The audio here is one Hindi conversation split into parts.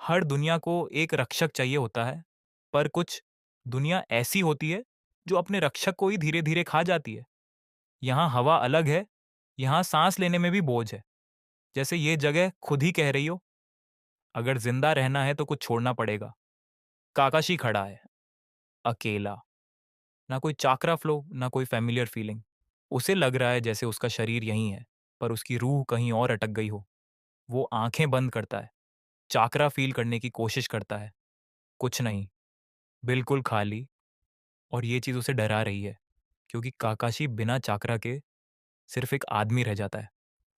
हर दुनिया को एक रक्षक चाहिए होता है, पर कुछ दुनिया ऐसी होती है जो अपने रक्षक को ही धीरे-धीरे खा जाती है। यहाँ हवा अलग है, यहाँ सांस लेने में भी बोझ है। जैसे ये जगह खुद ही कह रही हो, अगर जिंदा रहना है तो कुछ छोड़ना पड़ेगा। काकाशी खड़ा है, अकेला। ना कोई चाकरा फ्लो, ना कोई फैमिलियर फीलिंग। उसे लग रहा है जैसे उसका शरीर यहीं है, पर उसकी रूह कहीं और अटक गई हो। वो आंखें बंद करता है, चाकरा फील करने की कोशिश करता है। कुछ नहीं, बिल्कुल खाली। और ये चीज़ उसे डरा रही है, क्योंकि काकाशी बिना चाकरा के सिर्फ एक आदमी रह जाता है।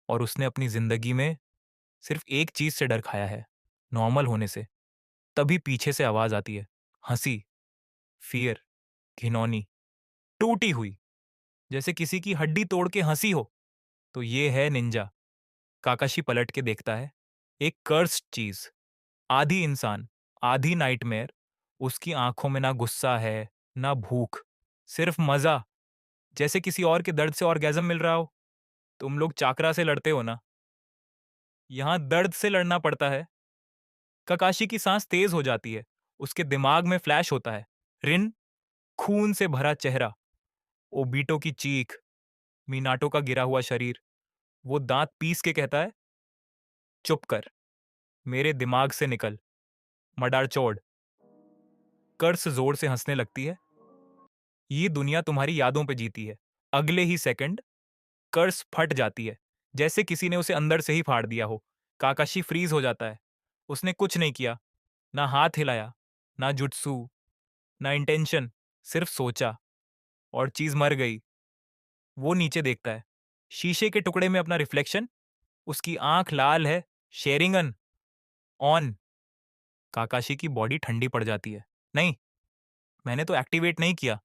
और उसने अपनी जिंदगी में सिर्फ एक चीज से डर खाया है, नॉर्मल होने से। तभी पीछे से आवाज आती है, हंसी, फियर, घिनौनी, टूटी हुई, जैसे किसी की हड्डी तोड़ के हंसी हो। तो ये है निंजा। काकाशी पलट के देखता है, एक कर्स्ड चीज, आधी इंसान, आधी नाइटमेयर। उसकी आंखों में ना गुस्सा है, ना भूख, सिर्फ मजा। जैसे किसी और के दर्द से ऑर्गेज़म मिल रहा हो। तुम लोग चाकरा से लड़ते हो ना, यहाँ दर्द से लड़ना पड़ता है। ककाशी की सांस तेज हो जाती है। उसके दिमाग में फ्लैश होता है, रिन, खून से भरा चेहरा, ओबीटो की चीख, मीनाटो का गिरा हुआ शरीर। वो दांत पीस के कहता है, चुप कर, मेरे दिमाग से निकल, मडार चोड़। कर्स जोर से हंसने लगती है। ये दुनिया तुम्हारी यादों पे जीती है। अगले ही सेकंड कर्स फट जाती है, जैसे किसी ने उसे अंदर से ही फाड़ दिया हो। काकाशी फ्रीज हो जाता है। उसने कुछ नहीं किया, ना हाथ हिलाया, ना जुट्सू, ना इंटेंशन, सिर्फ सोचा। और चीज मर गई। वो नीचे देखता है, शीशे के टुकड़े में अपना रिफ्लेक्शन। उसकी आंख लाल है, शेरिंगन ऑन। काकाशी की बॉडी ठंडी पड़ जाती है। नहीं, मैंने तो एक्टिवेट नहीं किया।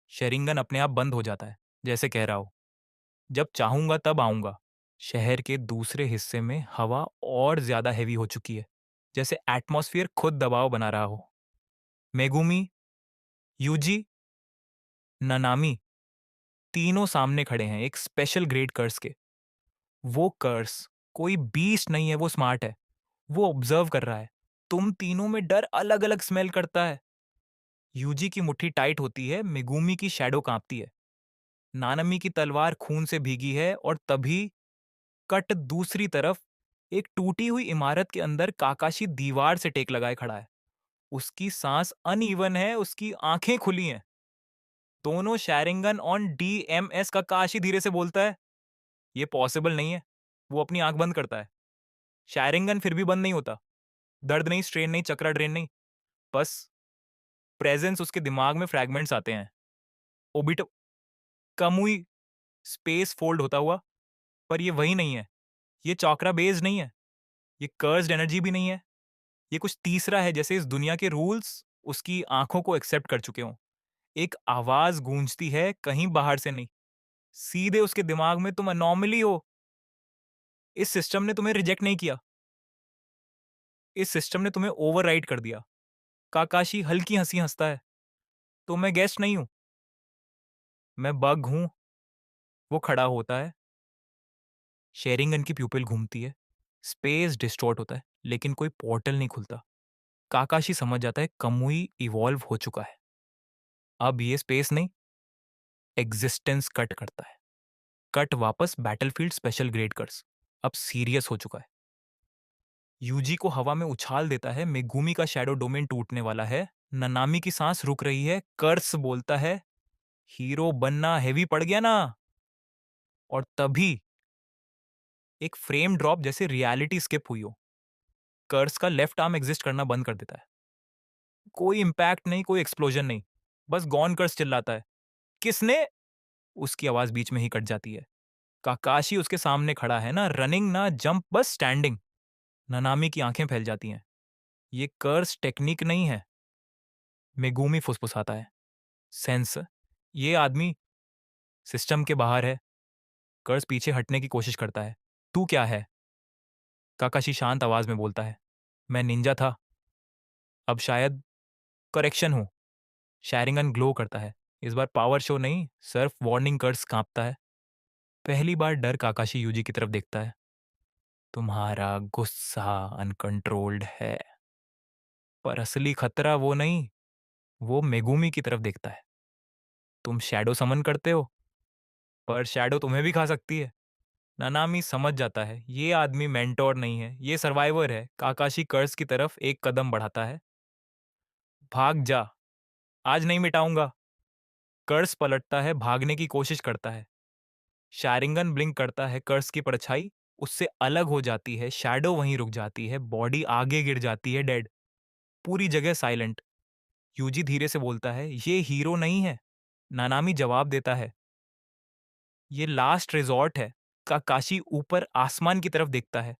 शेरिंगन अपने आप बंद हो जाता है, जैसे कह रहा हो, जब चाहूंगा तब आऊंगा। शहर के दूसरे हिस्से में हवा और ज्यादा हैवी हो चुकी है, जैसे एटमॉस्फेयर खुद दबाव बना रहा हो। मेगुमी, यूजी, ननामी, तीनों सामने खड़े हैं एक स्पेशल ग्रेड कर्स के। वो कर्स कोई बीस्ट नहीं है, वो स्मार्ट है। वो ऑब्जर्व कर रहा है। तुम तीनों में डर अलग अलग स्मेल करता है। यूजी की मुट्ठी टाइट होती है, मिगूमी की शैडो कांपती है, नानमी की तलवार खून से भीगी है। और तभी कट दूसरी तरफ, एक टूटी हुई इमारत के अंदर काकाशी दीवार से टेक लगाए खड़ा है। उसकी सांस अनइवन है, उसकी आंखें खुली हैं। दोनों शैरिंगन ऑन डीएमएस। काकाशी धीरे से बोलता है, ये पॉसिबल नहीं है। वो अपनी आंख बंद करता है। शैरिंगन फिर भी बंद नहीं होता। दर्द नहीं, स्ट्रेन नहीं, चक्रा ड्रेन नहीं, बस प्रेजेंस। उसके दिमाग में फ्रैगमेंट्स आते हैं। ओबिटो, कमुई, स्पेस फोल्ड होता हुआ। पर ये वही नहीं है। ये चॉकरा बेस्ड नहीं है। ये कर्स्ड एनर्जी भी नहीं है। ये कुछ तीसरा है, जैसे इस दुनिया के रूल्स उसकी आंखों को एक्सेप्ट कर चुके हों। एक आवाज गूंजती है, कहीं बाहर से नहीं, सीधे उसके दिमाग में, तुम अनॉमली हो। इस सिस्टम ने तुम्हें रिजेक्ट नहीं किया, इस सिस्टम ने तुम्हें ओवरराइड कर दिया। काकाशी हल्की हंसी हंसता है। तो मैं गेस्ट नहीं हूं, मैं बग हूं। वो खड़ा होता है। शेरिंगन की प्यूपिल घूमती है। स्पेस डिस्टॉर्ट होता है, लेकिन कोई पोर्टल नहीं खुलता। काकाशी समझ जाता है, कमुई इवॉल्व हो चुका है। अब ये स्पेस नहीं, एग्जिस्टेंस कट करता है। कट वापस बैटलफील्ड स्पेशल ग्रेड कर्स। अब सीरियस हो चुका है। यूजी को हवा में उछाल देता है। मेगुमी का शैडो डोमेन टूटने वाला है। ननामी की सांस रुक रही है। कर्स बोलता है, हीरो बनना हैवी पड़ गया ना। और तभी एक फ्रेम ड्रॉप, जैसे रियलिटी स्किप हुई हो। कर्स का लेफ्ट आर्म एग्जिस्ट करना बंद कर देता है। कोई इंपैक्ट नहीं, कोई एक्सप्लोजन नहीं, बस गॉन कर्स चिल्लाता है, किसने। उसकी आवाज बीच में ही कट जाती है। काकाशी उसके सामने खड़ा है, ना रनिंग ना जंप, बस स्टैंडिंग। ननामी की आंखें फैल जाती हैं। ये कर्स टेक्निक नहीं है। मेगुमी फुसफुसाता है, सेंस, ये आदमी सिस्टम के बाहर है। कर्स पीछे हटने की कोशिश करता है। तू क्या है? काकाशी शांत आवाज में बोलता है, मैं निंजा था, अब शायद करेक्शन हूं। शैरिंगन ग्लो करता है। इस बार पावर शो नहीं, सिर्फ वार्निंग। कर्स कांपता है। पहली बार डर काकाशी यूजी की तरफ देखता है। तुम्हारा गुस्सा अनकंट्रोल्ड है, पर असली खतरा वो नहीं, वो मेगुमी की तरफ देखता है। तुम शैडो समन करते हो, पर शैडो तुम्हें भी खा सकती है। नानामी समझ जाता है, ये आदमी मेंटोर नहीं है, ये सर्वाइवर है। काकाशी कर्स की तरफ एक कदम बढ़ाता है। भाग जा, आज नहीं मिटाऊंगा। कर्स पलटता है, भागने की कोशिश करता है। शारिंगन ब्लिंक करता है, कर्स की परछाई उससे अलग हो जाती है, शैडो वहीं रुक जाती है, बॉडी आगे गिर जाती है, डेड। पूरी जगह साइलेंट। यूजी धीरे से बोलता है, ये हीरो नहीं है। नानामी जवाब देता है, ये लास्ट रिजॉर्ट है। काकाशी ऊपर आसमान की तरफ देखता है।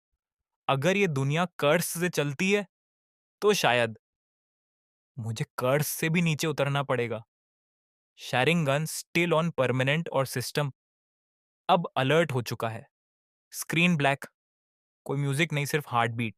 अगर ये दुनिया कर्स से चलती है तो शायद मुझे कर्स से भी नीचे उतरना पड़ेगा। शैरिंगन स्टिल ऑन परमानेंट और सिस्टम अब अलर्ट हो चुका है। स्क्रीन ब्लैक, कोई म्यूजिक नहीं, सिर्फ हार्ट बीट।